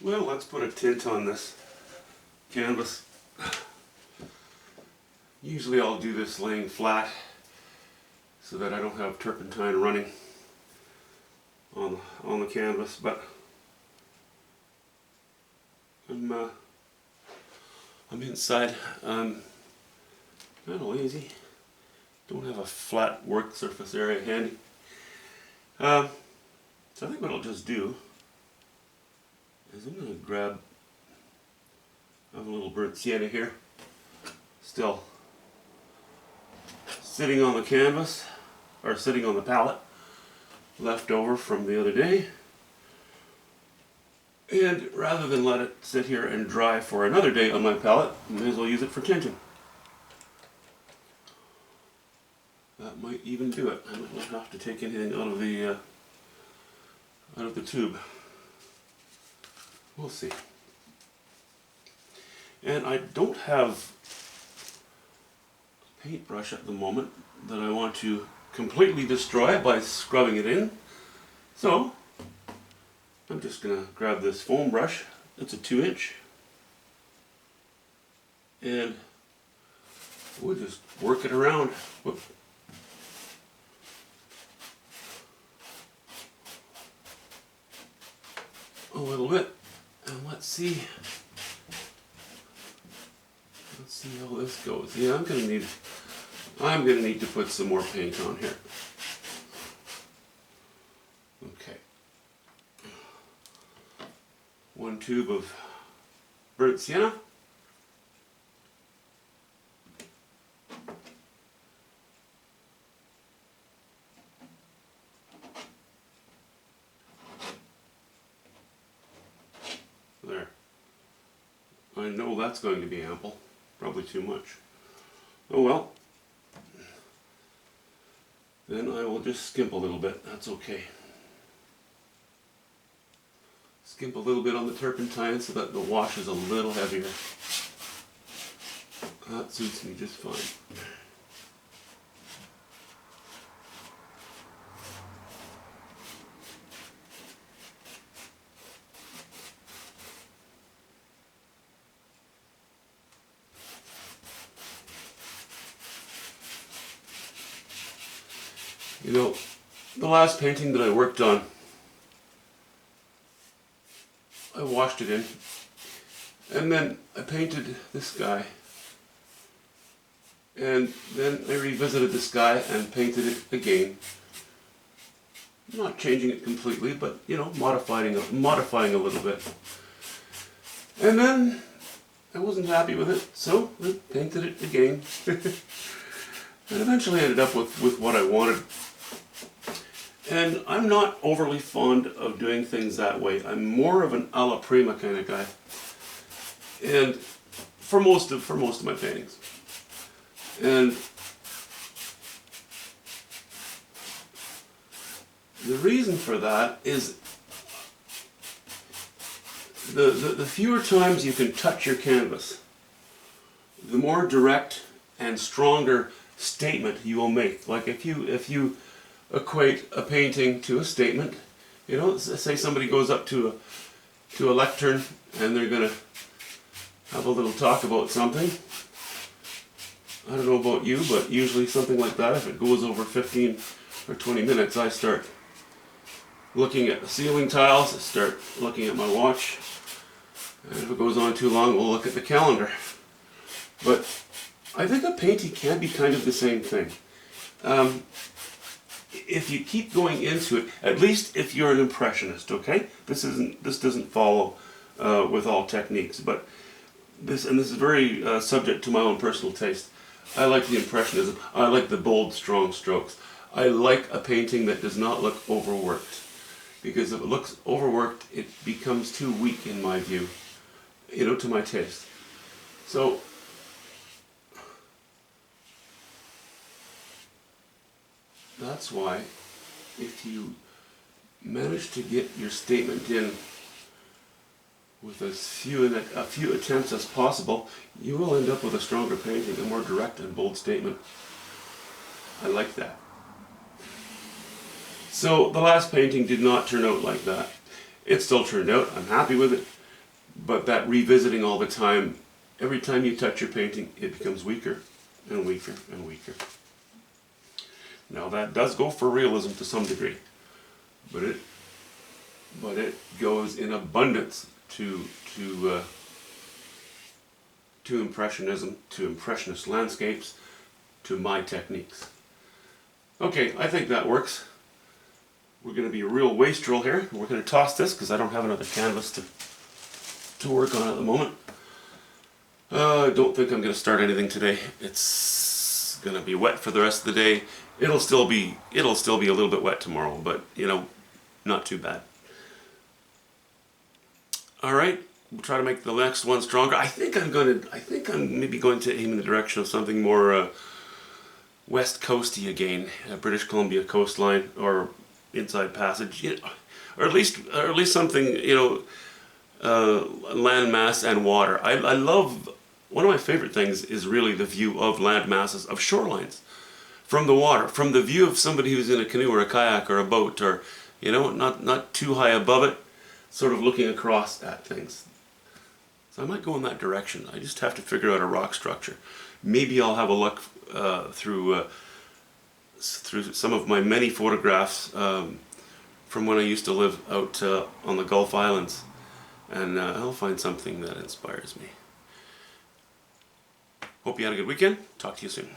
Well, let's put a tint on this canvas. Usually I'll do this laying flat so that I don't have turpentine running on the canvas, but I'm inside. I'm kind of lazy. Don't have a flat work surface area handy. So I think what I'll just do is I'm going to grab, I have a little burnt sienna here, still sitting on the canvas, or sitting on the palette, left over from the other day. And rather than let it sit here and dry for another day on my palette, I may as well use it for tinting. That might even do it. I might not have to take anything out of the tube. We'll see. And I don't have a paintbrush at the moment that I want to completely destroy by scrubbing it in. So I'm just going to grab this foam brush. It's a 2-inch. And we'll just work it around. Whoop. A little bit. And let's see how this goes. Yeah, I'm gonna need to put some more paint on here. Okay. 1 tube of burnt sienna. There. I know that's going to be ample. Probably too much. Oh well. Then I will just skimp a little bit. That's okay. Skimp a little bit on the turpentine so that the wash is a little heavier. That suits me just fine. You know, the last painting that I worked on, I washed it in, and then I painted this guy, and then I revisited this guy and painted it again. Not changing it completely, but you know, modifying a little bit. And then I wasn't happy with it, so I painted it again. And eventually ended up with what I wanted. And I'm not overly fond of doing things that way. I'm more of an alla prima kind of guy. And for most of my paintings. And the reason for that is the fewer times you can touch your canvas, the more direct and stronger statement you will make. Like if you equate a painting to a statement, you know, say somebody goes up to a lectern and they're going to have a little talk about something. I don't know about you, but usually something like that, if it goes over 15 or 20 minutes, I start looking at the ceiling tiles, I start looking at my watch, and if it goes on too long, we'll look at the calendar. But I think a painting can be kind of the same thing. If you keep going into it, at least if you're an impressionist, okay? This doesn't follow with all techniques, but this is very subject to my own personal taste. I like the impressionism. I like the bold, strong strokes. I like a painting that does not look overworked, because if it looks overworked, it becomes too weak in my view, you know, to my taste. So that's why, if you manage to get your statement in with as few attempts as possible, you will end up with a stronger painting, a more direct and bold statement. I like that. So the last painting did not turn out like that. It still turned out. I'm happy with it. but that revisiting all the time, every time you touch your painting, it becomes weaker and weaker and weaker. Now that does go for realism to some degree, but it goes in abundance to impressionism, to impressionist landscapes, to my techniques. Okay, I think that works. We're going to be a real wastrel here. We're going to toss this because I don't have another canvas to work on at the moment. I don't think I'm going to start anything today. It's going to be wet for the rest of the day. It'll still be a little bit wet tomorrow, but you know, not too bad. All right, we'll try to make the next one stronger. I think I'm maybe going to aim in the direction of something more West Coasty again, British Columbia coastline or Inside Passage, you know, or at least something, you know, land mass and water. I love, one of my favorite things is really the view of land masses, of shorelines, from the water, from the view of somebody who's in a canoe or a kayak or a boat, or you know, not too high above it, sort of looking across at things. So I might go in that direction. I just have to figure out a rock structure. Maybe I'll have a look through some of my many photographs from when I used to live out on the Gulf Islands, and I'll find something that inspires me. Hope you had a good weekend. Talk to you soon.